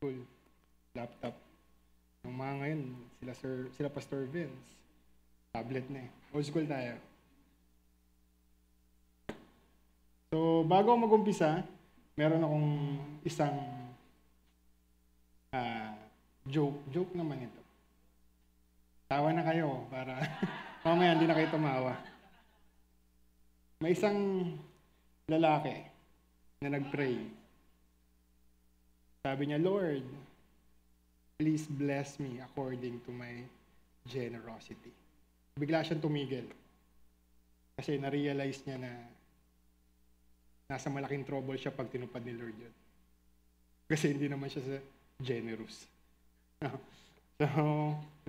school, laptop. Yung mga ngayon, sila Pastor Vince, tablet na eh. Old school tayo. So, bago ako mag-umpisa, meron akong isang joke. Joke naman ito. Tawa na kayo para mamaya hindi na kayo tumawa. May isang lalaki na nag-pray. Sabi niya, Lord, please bless me according to my generosity. Bigla siyang tumigil. Kasi na-realize niya na nasa malaking trouble siya pag tinupad ni Lord yun. Kasi hindi naman siya generous. So,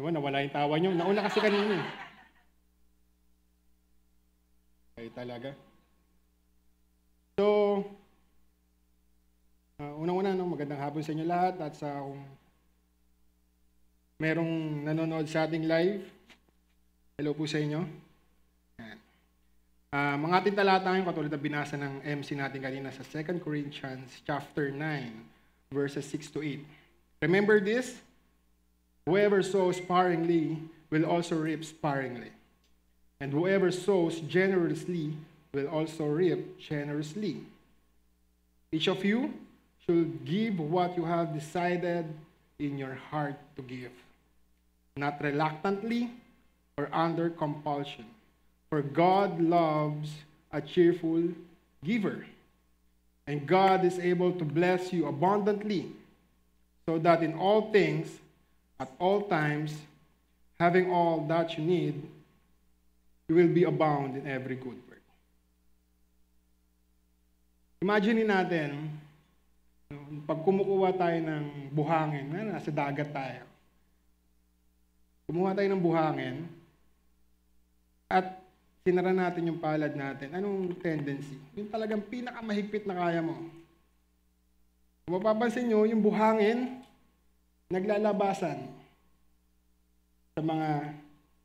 diba, nawala yung tawa niyo. Nauna kasi kanina. Ay talaga. So, unang-una, magandang hapon sa inyo lahat at sa kung merong nanonood sa ating live, hello po sa inyo. Mga ating talata ngayon, katulad na binasa ng MC natin kanina sa 2 Corinthians chapter 9, verses 6 to 8. Remember this? Whoever sows sparingly will also reap sparingly. And whoever sows generously will also reap generously. Each of you should give what you have decided in your heart to give, not reluctantly or under compulsion. For God loves a cheerful giver. And God is able to bless you abundantly, so that in all things, at all times, having all that you need, you will be abound in every good work. Imagine natin, pag kumukuha tayo ng buhangin, nasa dagat tayo. Kumuha tayo ng buhangin, at sinara natin yung palad natin. Anong tendency? Yung talagang pinakamahigpit na kaya mo. Kung mapapansin nyo, yung buhangin, naglalabasan sa mga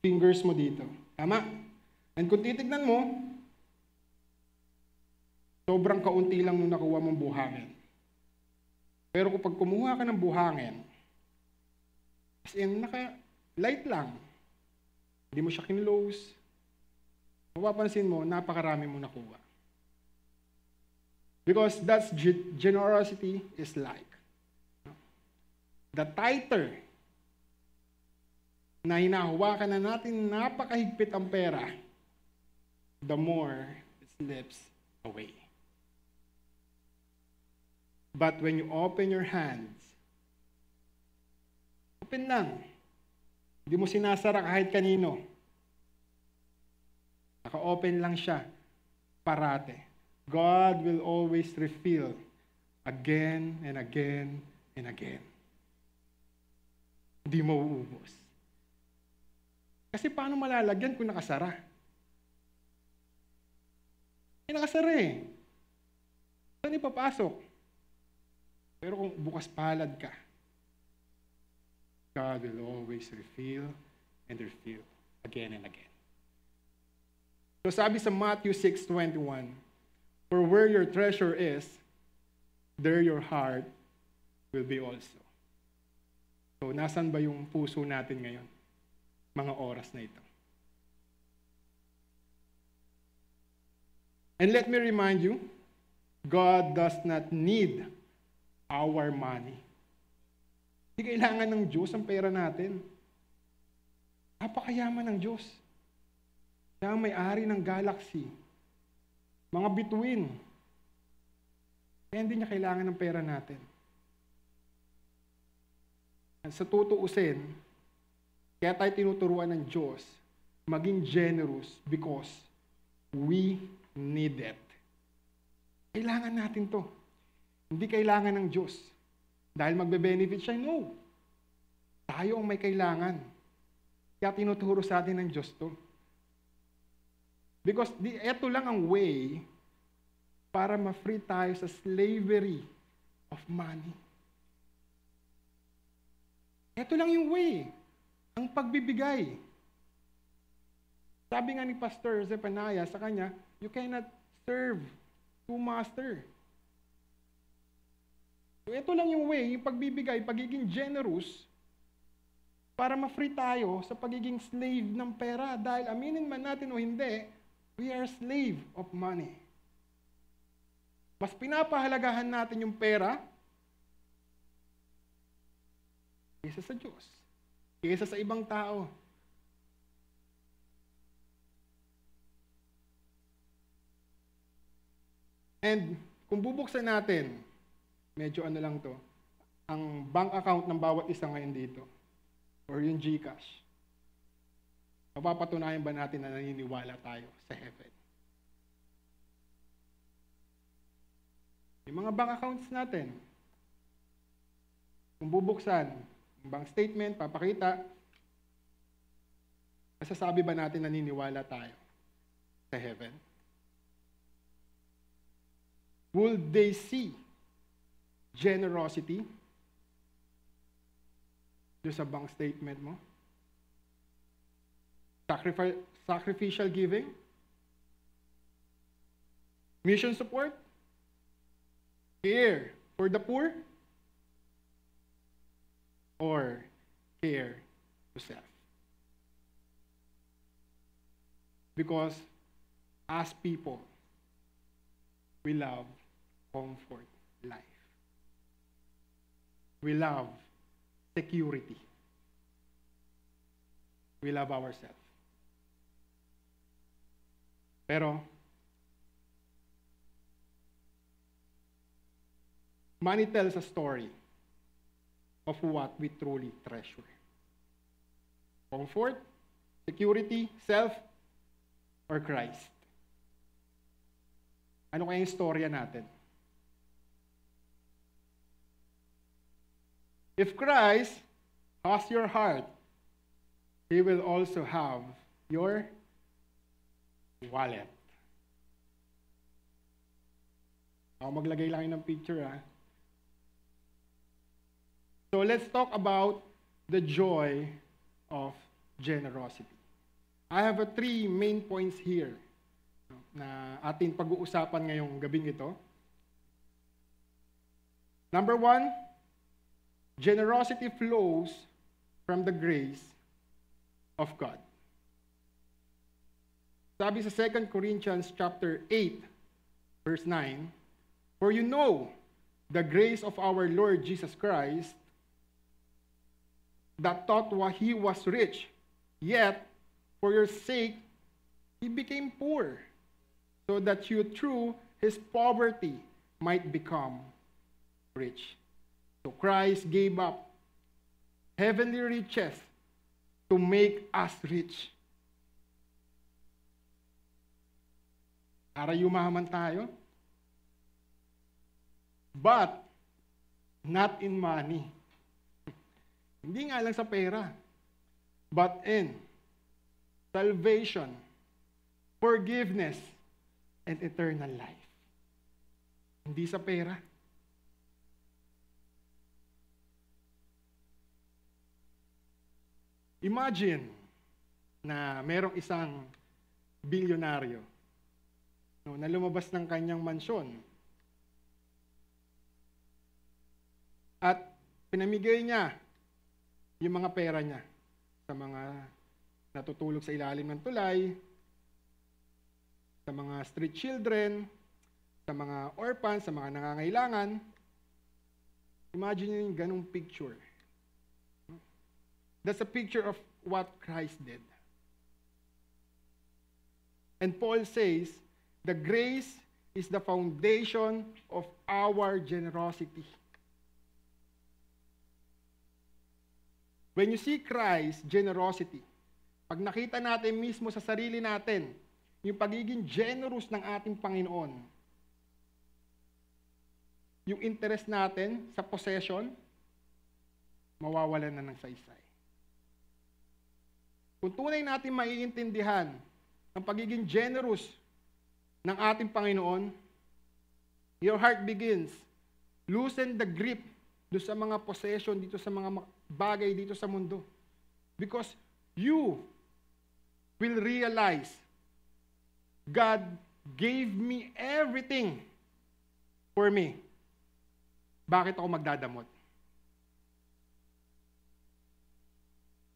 fingers mo dito. Tama? And kung titignan mo, sobrang kaunti lang nung nakuha mong buhangin. Pero kung pag kumuha ka ng buhangin, as in, naka-light lang. Hindi mo siya kinlose. Mapapansin mo, napakarami mo nakuha. Because that's generosity is like. The tighter na hinahawakan na natin napakahigpit ang pera, the more it slips away. But when you open your hands, open lang. Hindi mo sinasara kahit kanino. Naka-open lang siya parate. God will always refill again and again and again. Hindi mo uubos. Kasi paano malalagyan kung nakasara? Nakasara eh. Saan ipapasok? Pero kung bukas palad ka, God will always refill and refill again and again. So sabi sa Matthew 6:21, for where your treasure is, there your heart will be also. So, nasan ba yung puso natin ngayon? Mga oras na ito. And let me remind you, God does not need our money. Hindi kailangan ng Diyos ang pera natin. Napakayaman ng Diyos. Siya ang may-ari ng galaxy. Mga bituin. Kaya hindi niya kailangan ng pera natin. Sa tutuusin, kaya tayo tinuturuan ng Diyos maging generous because we need it. Kailangan natin to. Hindi kailangan ng Diyos. Dahil magbe-benefit siya, no. Tayo ang may kailangan. Kaya tinuturo sa atin ng Diyos to. Because ito lang ang way para ma-free tayo sa slavery of money. Ito lang yung way. Ang pagbibigay. Sabi nga ni Pastor Zephaniah sa kanya, you cannot serve two masters. So ito lang yung way, yung pagbibigay, pagiging generous, para ma-free tayo sa pagiging slave ng pera. Dahil aminin man natin o hindi, we are slave of money. Mas pinapahalagahan natin yung pera kaysa sa Diyos, kaysa sa ibang tao. And kung bubuksan natin, medyo ano lang to, ang bank account ng bawat isa ngayon dito, or yung GCash, mapapatunayan ba natin na naniniwala tayo sa heaven? Yung mga bank accounts natin, kung bubuksan, yung bank statement, papakita, masasabi ba natin naniniwala tayo sa heaven? Will they see generosity doon sa bank statement mo? Sacrificial giving? Mission support? Care for the poor? Or care to self? Because as people, we love comfort life. We love security. We love ourselves. Pero, money tells a story of what we truly treasure. Comfort, security, self, or Christ. Ano kaya yung storya natin? If Christ has your heart, He will also have your wallet. Ako maglagay lang ng picture, ha? So let's talk about the joy of generosity. I have 3 main points here na ating pag-uusapan ngayong gabing ito. Number 1, generosity flows from the grace of God. Sabi sa 2 Corinthians chapter 8, verse 9, "For you know the grace of our Lord Jesus Christ, that thought He was rich, yet for your sake He became poor, so that you through His poverty might become rich." So Christ gave up heavenly riches to make us rich. Para yumaman tayo. But not in money. Hindi nga lang sa pera. But in salvation, forgiveness, and eternal life. Hindi sa pera. Imagine na merong isang bilyonaryo na lumabas ng kanyang mansyon at pinamigay niya yung mga pera niya sa mga natutulog sa ilalim ng tulay, sa mga street children, sa mga orphans, sa mga nangangailangan. Imagine niyo yung ganung picture. That's a picture of what Christ did. And Paul says, the grace is the foundation of our generosity. When you see Christ's generosity, pag nakita natin mismo sa sarili natin, yung pagiging generous ng ating Panginoon, yung interest natin sa possession, mawawalan na ng saysay. Kung tunay natin maiintindihan ang pagiging generous ng ating Panginoon, your heart begins, loosen the grip do sa mga possession, dito sa mga bagay dito sa mundo. Because you will realize, God gave me everything for me. bakit ako magdadamot?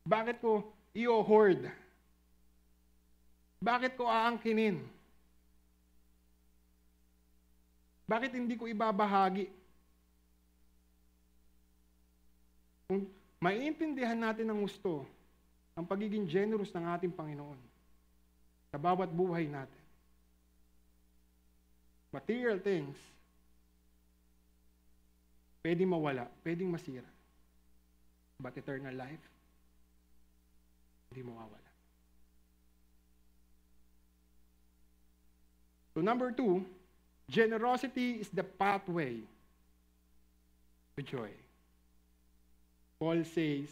Bakit ko i-hoard? Bakit ko aangkinin? Bakit hindi ko ibabahagi? Kung maiintindihan natin ng gusto ang pagiging generous ng ating Panginoon sa bawat buhay natin, material things, pwedeng mawala, pwedeng masira. But eternal life, hindi mawawala. So number 2, generosity is the pathway to joy. Paul says,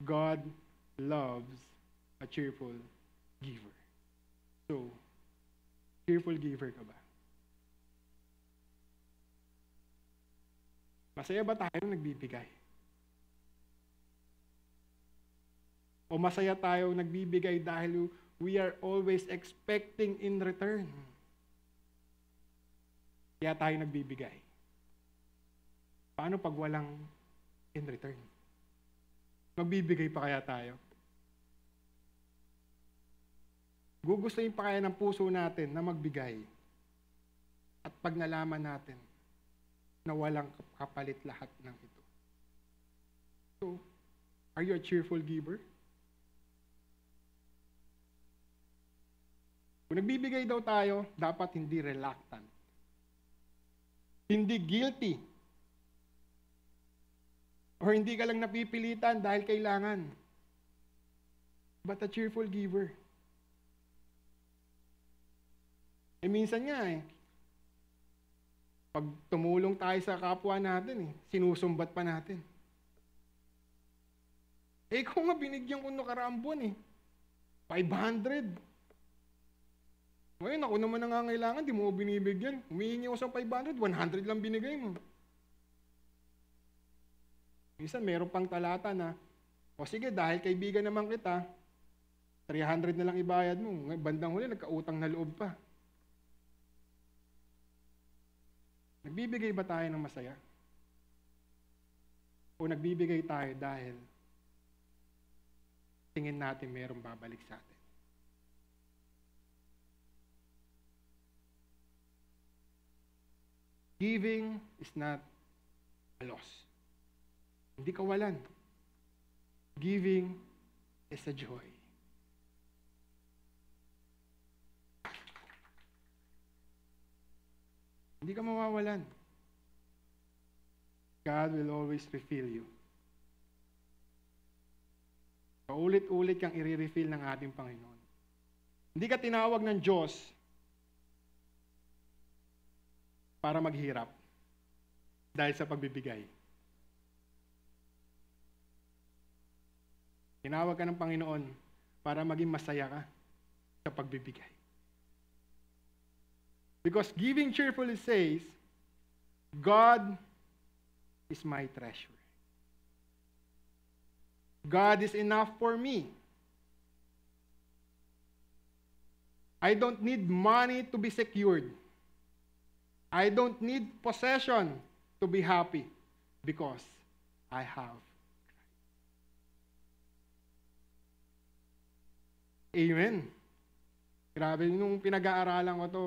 God loves a cheerful giver. So, cheerful giver ka ba? Masaya ba tayo nagbibigay? O masaya tayo nagbibigay dahil we are always expecting in return? Kaya tayo nagbibigay. Paano pag walang in return? Magbibigay pa kaya tayo? Gugustuhin pa kaya ng puso natin na magbigay? At pag nalaman natin na walang kapalit lahat ng ito. So, are you a cheerful giver? Kung nagbibigay daw tayo, dapat hindi reluctant. Hindi guilty. Or hindi ka lang napipilitan dahil kailangan. But a cheerful giver. Minsan nga pag tumulong tayo sa kapwa natin sinusumbat pa natin. Kung nga binigyan ko nakaraang buwan 500. Ngayon, ako naman nangangailangan, di mo binibigyan. Humihingi ako sa 500, 100 lang binigay mo. Minsan, meron pang talata na, sige, dahil kaibigan naman kita, 300 na lang ibayad mo. Bandang huli, nagkautang na loob pa. Nagbibigay ba tayo ng masaya? O nagbibigay tayo dahil tingin natin merong babalik sa atin? Giving is not a loss. Hindi kawalan. Giving is a joy. Hindi ka mawawalan. God will always refill you. Paulit-ulit kang i-refill ng ating Panginoon. Hindi ka tinawag ng Diyos para maghirap dahil sa pagbibigay. Tinawag ka ng Panginoon para maging masaya ka sa pagbibigay. Because giving cheerfully says, God is my treasure. God is enough for me. I don't need money to be secured. I don't need possession to be happy because I have. Amen. Grabe, nung pinag-aaralan ko to,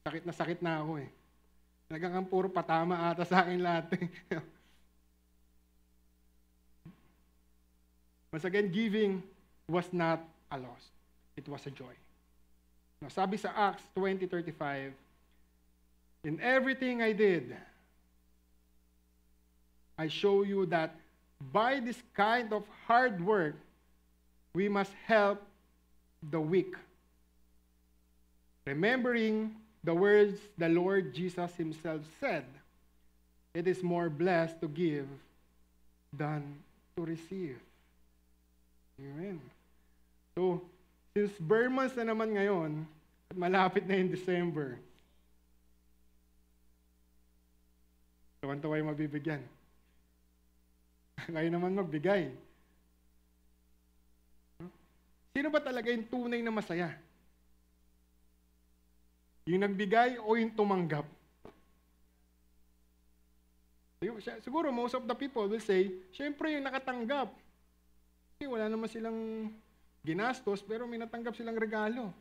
sakit na ako Nagkakang puro patama ata sa akin lahat. Once again, giving was not a loss. It was a joy. Now, sabi sa Acts 20:35, in everything I did, I show you that by this kind of hard work, we must help the weak. Remembering the words the Lord Jesus himself said, it is more blessed to give than to receive. Amen. So, since bare months na naman ngayon, at malapit na yung December, tuwan-tuwa yung mabibigyan. Kayo naman magbigay. Sino ba talaga yung tunay na masaya? Yung nagbigay o yung tumanggap? siguro most of the people will say, syempre yung nakatanggap. Kasi wala naman silang ginastos, pero may natanggap silang regalo.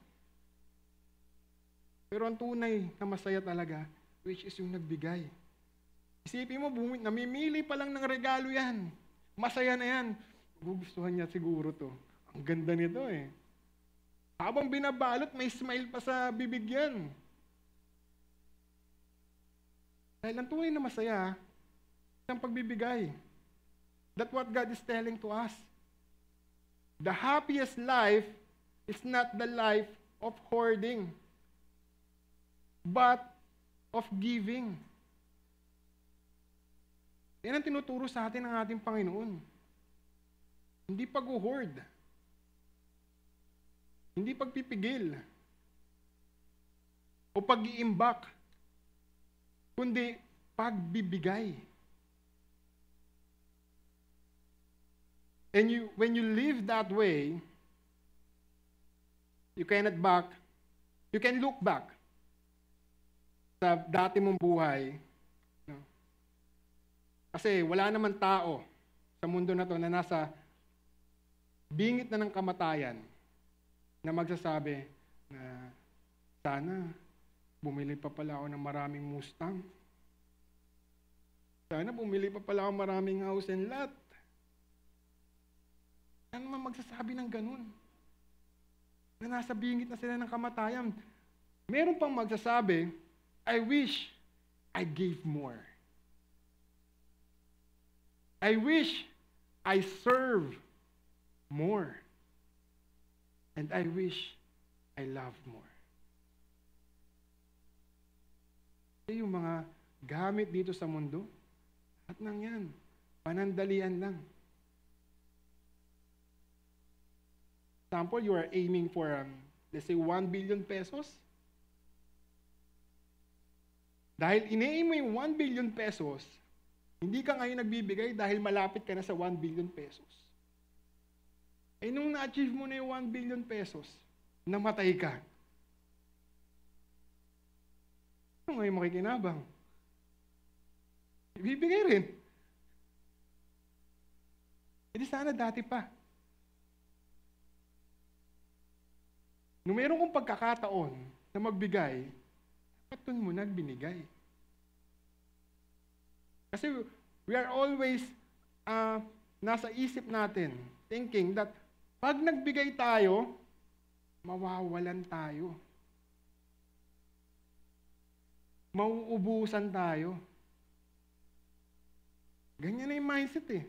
Pero ang tunay na masaya talaga, which is yung nagbigay. Isipin mo, namimili pa lang ng regalo yan. Masaya na yan. Gugustuhan niya siguro to. Ang ganda nito eh. Habang binabalot, may smile pa sa bibig yan. Dahil ang tunay na masaya, ang pagbibigay. That's what God is telling to us. The happiest life is not the life of hoarding, but of giving. Yan ang tinuturo sa atin ng ating Panginoon. Hindi pag-hoard. Hindi pagpipigil. O pag-iimbak. Kundi pagbibigay. And when you live that way, you can look back sa dati mong buhay. No? Kasi wala naman tao sa mundo na to na nasa bingit na ng kamatayan na magsasabi na sana bumili pa pala ako ng maraming Mustang. Sana bumili pa pala ako ng maraming house and lot. Ano naman magsasabi ng ganun? Na nasa bingit na sila ng kamatayan. Meron pang magsasabi, I wish I gave more. I wish I serve more. And I wish I love more. Yung mga gamit dito sa mundo, lahat nang yan, panandalian lang. Example, you are aiming for, let's say, 1 billion pesos. Dahil ine-aim mo yung 1 billion pesos, hindi ka ngayon nagbibigay dahil malapit ka na sa 1 billion pesos. Eh nung na-achieve mo na yung 1 billion pesos, namatay ka. Ano ngayon makikinabang? Ibibigay rin. E di sana dati pa. Nung meron kong pagkakataon na magbigay, dapat dun mo nagbinigay. Kasi we are always nasa isip natin, thinking that pag nagbigay tayo, mawawalan tayo. Mauubusan tayo. Ganyan na yung mindset eh.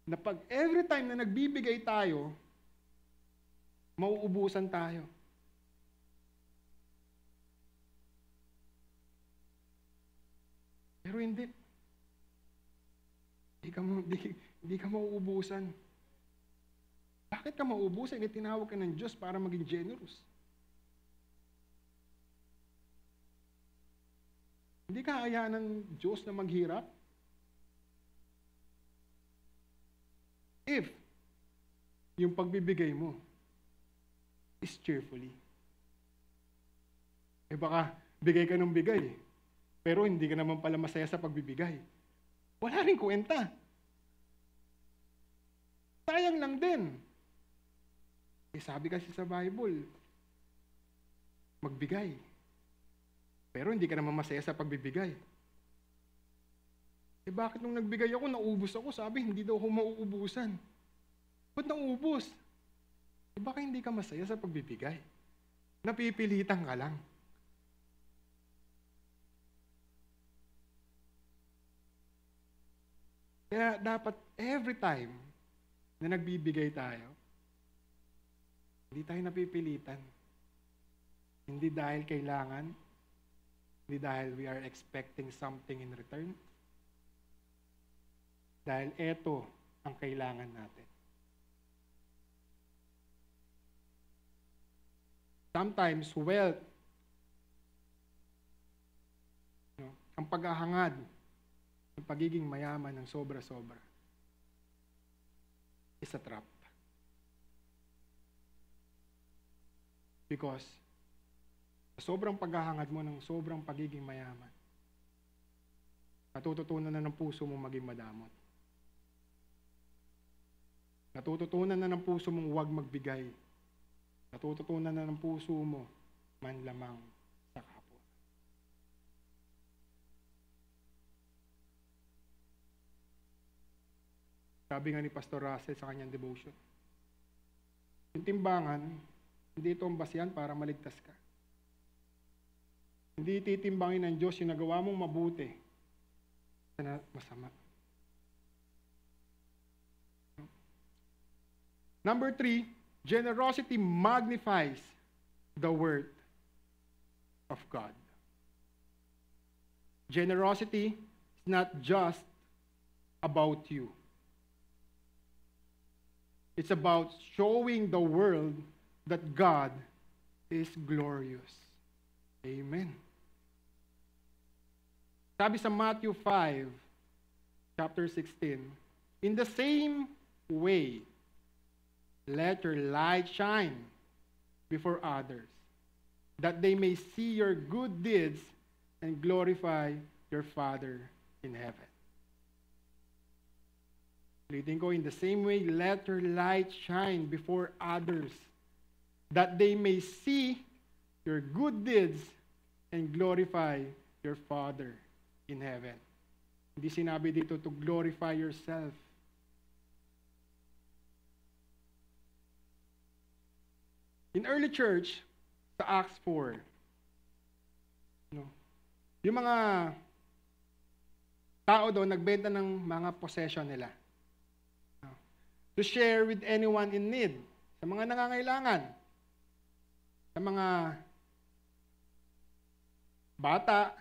Na pag every time na nagbibigay tayo, mauubusan tayo. Pero hindi. Hindi ka mauubusan. Bakit ka mauubusan? Tinawag ka ng Diyos para maging generous. Hindi ka hayaan ng Diyos na maghirap? If yung pagbibigay mo is cheerfully. Eh baka bigay ka ng bigay, pero hindi ka naman pala masaya sa pagbibigay. Wala rin kwenta. Sayang lang din. Eh sabi kasi sa Bible, magbigay. Pero hindi ka naman masaya sa pagbibigay. Eh bakit nung nagbigay ako, naubos ako? Sabi, hindi daw ako mauubusan. Ba't naubos? Eh baka hindi ka masaya sa pagbibigay. Napipilitan ka lang. Kaya dapat every time na nagbibigay tayo, hindi tayo napipilitan. Hindi dahil kailangan, hindi dahil we are expecting something in return. Dahil eto ang kailangan natin. Sometimes wealth, ang paghahangad, ang pagiging mayaman ng sobra-sobra, is a trap. Because sobrang paghahangad mo ng sobrang pagiging mayaman, Natututunan na ng puso mo maging madamot. Natututunan na ng puso mong huwag magbigay. Natututunan na ng puso mo manlamang sa kapwa. Sabi nga ni Pastor Russell sa kanyang devotion, yung timbangan, hindi ito ang basihan para maligtas ka. Hindi titimbangin ng Diyos yung nagawa mong mabuti sa masama. Number 3, generosity magnifies the worth of God. Generosity is not just about you. It's about showing the world that God is glorious. Amen. Sabi sa Matthew 5, chapter 16, in the same way, let your light shine before others, that they may see your good deeds and glorify your Father in heaven. Ulitin ko, in the same way, let your light shine before others, that they may see your good deeds and glorify your Father in heaven. Hindi sinabi dito to glorify yourself. In early church, sa Acts 4, yung mga tao doon nagbenta ng mga possession nila. To share with anyone in need. Sa mga nangangailangan. Sa mga bata,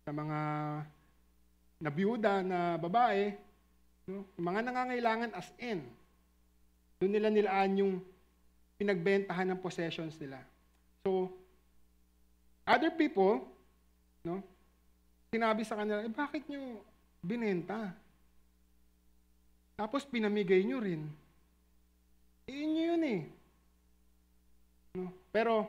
sa mga nabiyuda na babae, yung mga nangangailangan as in. Doon nila nilaan yung pinagbentahan ng possessions nila. So, other people, sinabi sa kanila, bakit nyo binenta? Tapos pinamigay nyo rin. Inyo yun eh. Pero,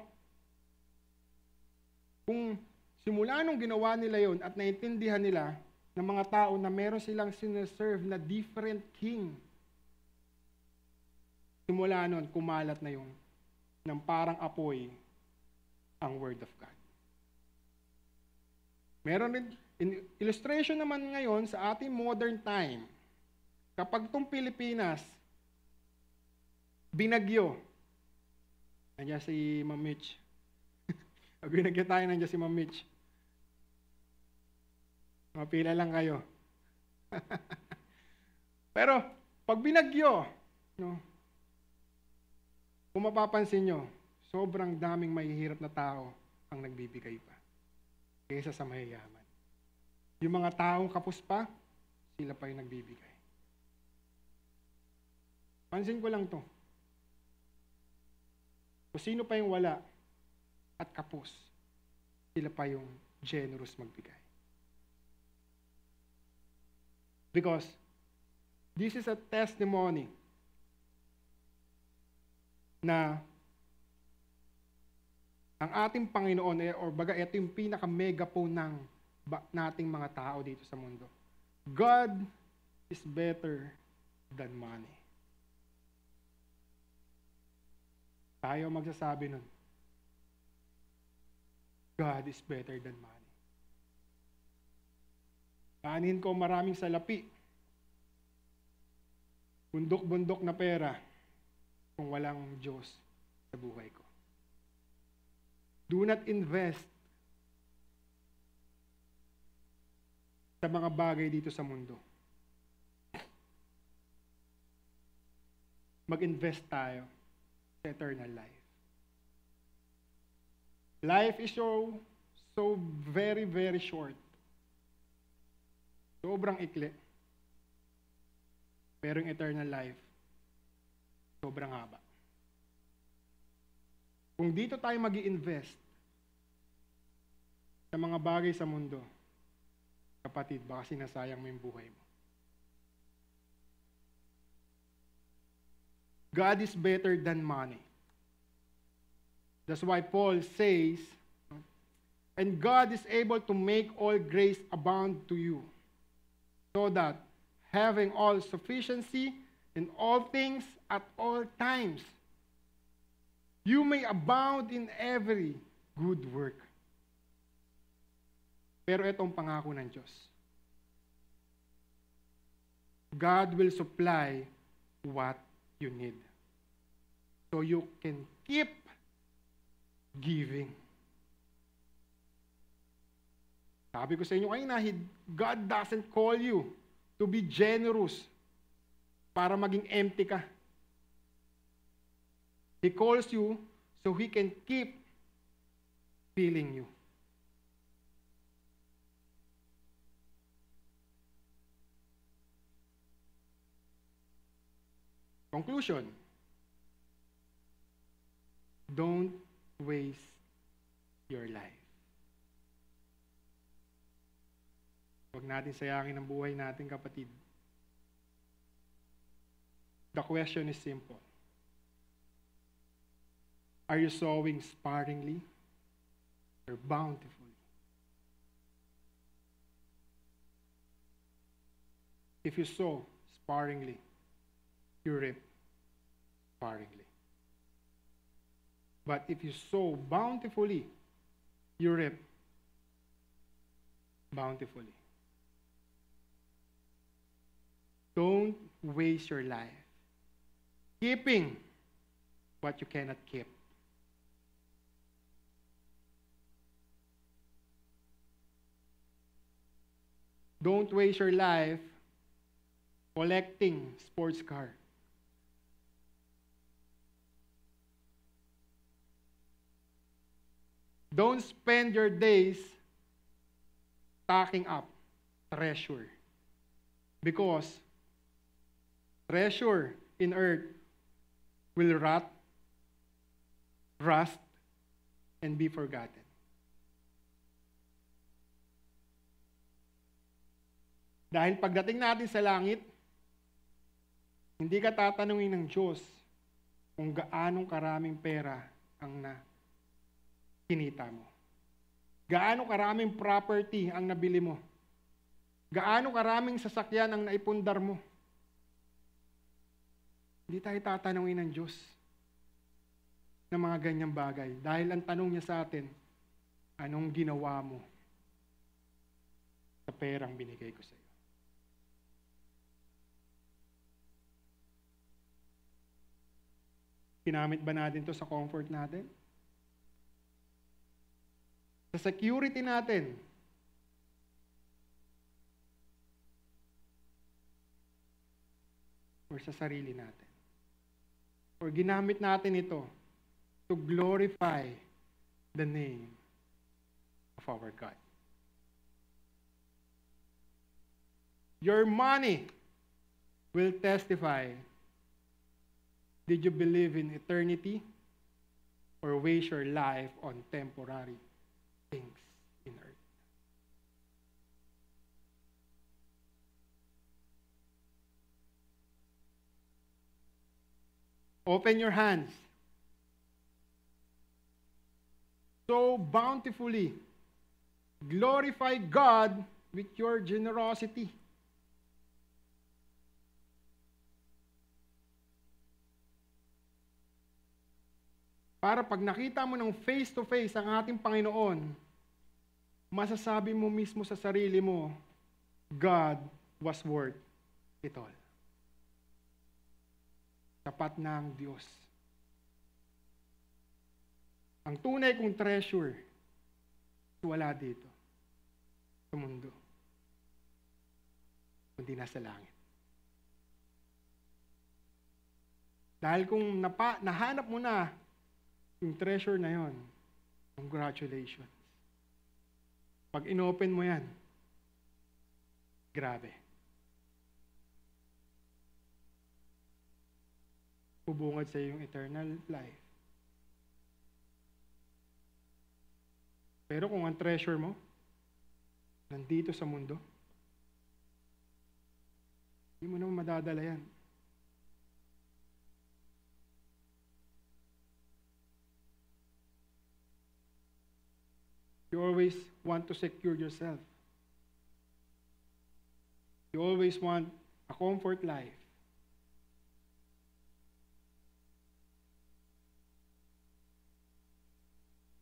kung simula nung ginawa nila yun at naintindihan nila ng mga tao na meron silang sineserve na different king, simula nun, kumalat na yung ng parang apoy ang Word of God. Meron rin, illustration naman ngayon sa ating modern time, kapag itong Pilipinas, binagyo, nandiyan si Ma'am Mitch. Binagyo tayo, nandiyan si Ma'am Mitch. Mapila lang kayo. Pero, pag binagyo, kung mapapansin nyo, sobrang daming mahihirap na tao ang nagbibigay pa kaysa sa mayayaman. Yung mga taong kapos pa, sila pa yung nagbibigay. Pansin ko lang to. Kung sino pa yung wala at kapos, sila pa yung generous magbigay. Because this is a testimony na ang ating Panginoon, or baga ito yung pinaka-megaphone ng nating mga tao dito sa mundo. God is better than money. Tayo magsasabi nun. God is better than money. Kanin ko maraming salapi. Bundok-bundok na pera kung walang Diyos sa buhay ko. Do not invest sa mga bagay dito sa mundo. Mag-invest tayo sa eternal life. Life is so very, very short. Sobrang ikli. Pero yung eternal life, sobrang haba. Kung dito tayo mag-i-invest sa mga bagay sa mundo, kapatid, baka sinasayang mo yung buhay mo. God is better than money. That's why Paul says, and God is able to make all grace abound to you, so that having all sufficiency in all things at all times, you may abound in every good work. Pero itong pangako ng Diyos. God will supply what you need. So you can keep giving. Sabi ko sa inyo kanina, God doesn't call you to be generous para maging empty ka. He calls you so He can keep filling you. Conclusion. Don't waste your life. Huwag natin sayangin ang buhay natin, kapatid. The question is simple. Are you sowing sparingly or bountifully? If you sow sparingly, you reap sparingly. But if you sow bountifully, you reap bountifully. Don't waste your life keeping what you cannot keep. Don't waste your life collecting sports car. Don't spend your days stacking up treasure. Because treasure in earth will rot, rust, and be forgotten. Dahil pagdating natin sa langit, hindi ka tatanungin ng Diyos kung gaanong karaming pera ang kinita mo. Gaano karaming property ang nabili mo. Gaano karaming sasakyan ang naipundar mo. Hindi tayo tatanungin ng Diyos ng mga ganyang bagay. Dahil ang tanong niya sa atin, anong ginawa mo sa perang binigay ko sa iyo? Ginamit ba natin to sa comfort natin? Sa security natin? Or sa sarili natin? Or ginamit natin ito to glorify the name of our God? Your money will testify. Did you believe in eternity or waste your life on temporary things in earth? Open your hands. So bountifully glorify God with your generosity. Para pag nakita mo ng face-to-face ang ating Panginoon, masasabi mo mismo sa sarili mo, God was worth it all. Sapat na ang Diyos. Ang tunay kong treasure, wala dito, sa mundo, kundi nasa langit. Dahil kung nahanap mo na yung treasure na yon, congratulations. Pag inopen mo yan, grabe. Bubungad sa iyong eternal life. Pero kung ang treasure mo, nandito sa mundo, hindi mo naman madadala yan. You always want to secure yourself. You always want a comfort life.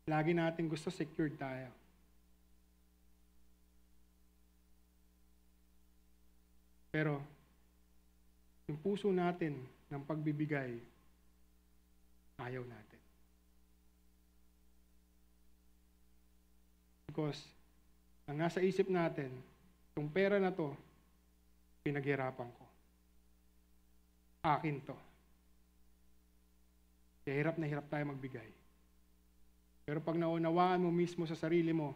Lagi natin gusto secured tayo. Pero, yung puso natin ng pagbibigay, ayaw natin. Because, ang nasa isip natin, itong pera na to, pinaghirapan ko. Akin to. Kaya hirap na hirap tayo magbigay. Pero pag naunawaan mo mismo sa sarili mo,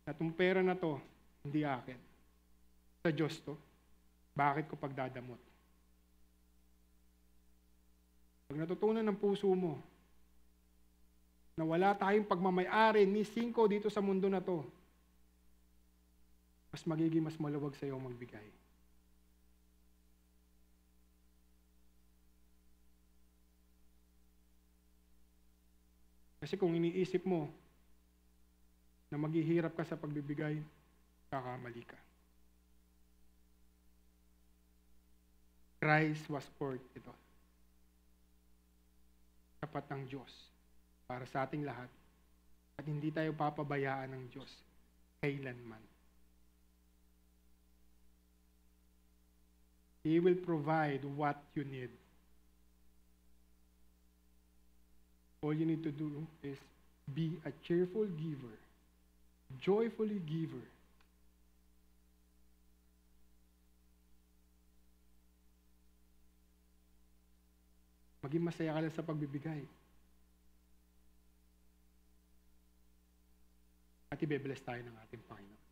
na itong pera na to, hindi akin. Sa Diyos to, bakit ko pagdadamot? Pag natutunan ng puso mo, na wala tayong pagmamayari ni 5 dito sa mundo na to, mas magiging mas maluwag sa iyo magbigay. Kasi kung iniisip mo na maghihirap ka sa pagbibigay, kakamali ka. Christ was poured ito. Tapat ng Diyos para sa ating lahat at hindi tayo papabayaan ng Diyos kailanman. He will provide what you need. All you need to do is be a cheerful giver, joyfully giver. Maging masaya ka lang sa pagbibigay. At i-bless tayo ng ating Panginoon.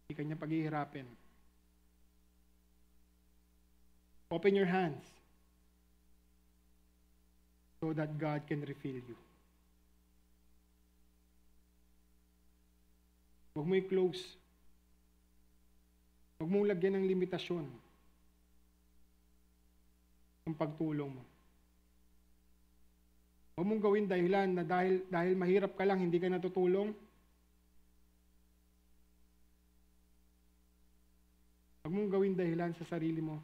Hindi ka niya paghihirapin. Open your hands so that God can refill you. Huwag mo i-close. Huwag mong lagyan ng limitasyon ang pagtulong mo. Huwag mong gawin dahilan na dahil mahirap ka lang, hindi ka natutulong. Huwag mong gawin dahilan sa sarili mo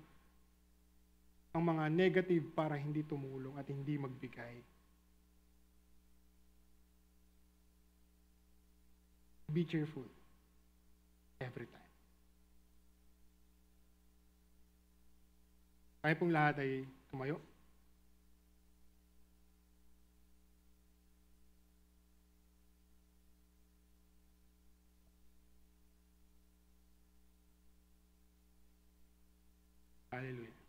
ang mga negative para hindi tumulong at hindi magbigay. Be cheerful every time. Tayo pong lahat ay tumayo. Hallelujah.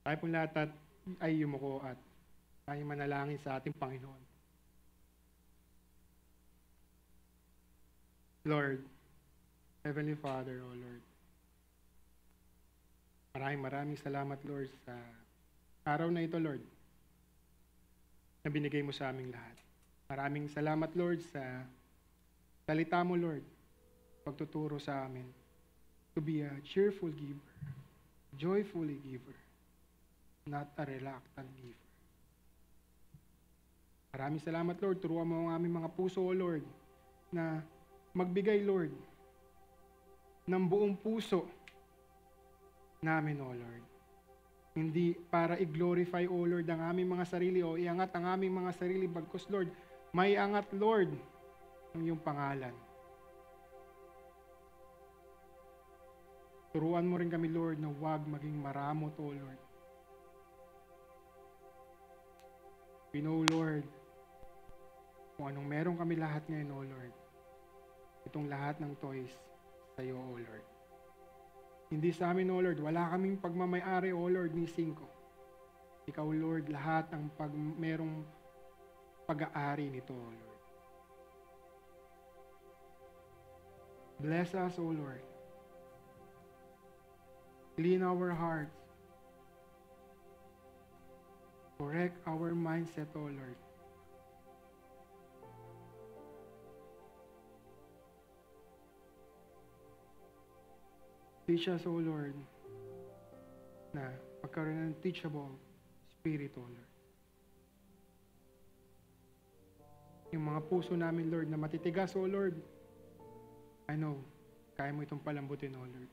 Tayo pong lahat ay yumuko at tayo manalangin sa ating Panginoon. Lord, Heavenly Father, O Lord, maraming salamat, Lord, sa araw na ito, Lord, na binigay mo sa aming lahat. Maraming salamat, Lord, sa salita mo, Lord, pagtuturo sa amin to be a cheerful giver, joyfully giver, not a reluctant giver. Maraming salamat, Lord. Turuan mo ang aming mga puso, O Lord, na magbigay, Lord, ng buong puso namin, O Lord. Hindi para i-glorify, O Lord, ang aming mga sarili o iangat ang aming mga sarili. Bagkus, Lord, may angat, Lord, ang iyong pangalan. Turuan mo rin kami, Lord, na huwag maging maramot, O Lord. We know, Lord, kung anong meron kami lahat ngayon, O Lord. Itong lahat ng toys sa iyo, O Lord. Hindi sa amin, O Lord. Wala kaming pagmamayari, O Lord, ni 5. Ikaw, Lord, lahat ng merong pag-aari nito, O Lord. Bless us, O Lord. Clean our hearts. Correct our mindset, O Lord. Teach us, O Lord, na magkaroon ng teachable spirit, O Lord. Yung mga puso namin, Lord, na matitigas, O Lord, I know, kaya mo itong palambutin, O Lord.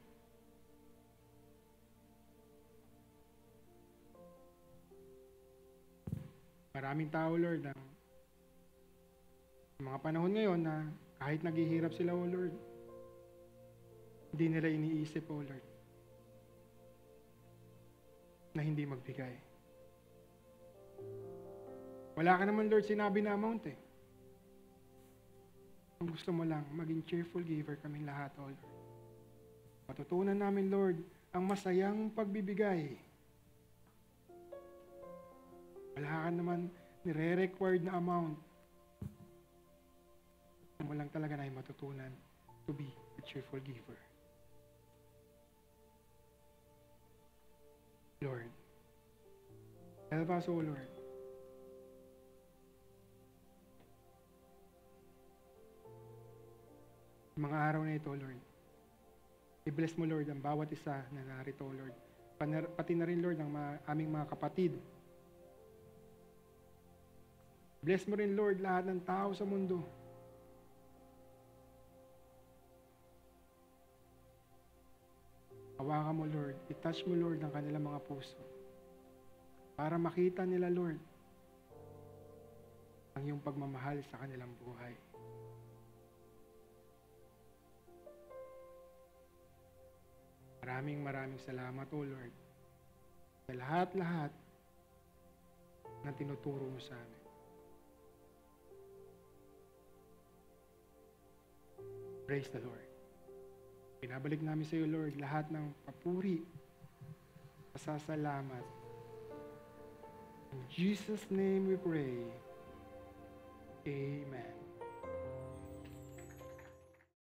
Maraming tao, Lord, ang mga panahon ngayon na kahit naghihirap sila, O Lord, hindi nila iniisip, O Lord, na hindi magbigay. Wala ka naman, Lord, sinabi na amount eh. Kung gusto mo lang, maging cheerful giver kaming lahat, O Lord. Matutunan namin, Lord, ang masayang pagbibigay. Wala ka naman nire-required na amount. Mo lang talaga na matutunan to be a cheerful giver. Lord, help us, O Lord. Mga araw na ito, Lord, i-bless mo, Lord, ang bawat isa na narito, Lord. Pati na rin, Lord, ang aming mga kapatid. Bless mo rin, Lord, lahat ng tao sa mundo. Hawakan mo, Lord. I-touch mo, Lord, ang kanilang mga puso. Para makita nila, Lord, ang iyong pagmamahal sa kanilang buhay. Maraming salamat, O Lord, sa lahat-lahat na tinuturo mo sa amin. Praise the Lord. Pinabalik namin sa iyo, Lord, lahat ng papuri, pasasalamat. In Jesus' name we pray. Amen.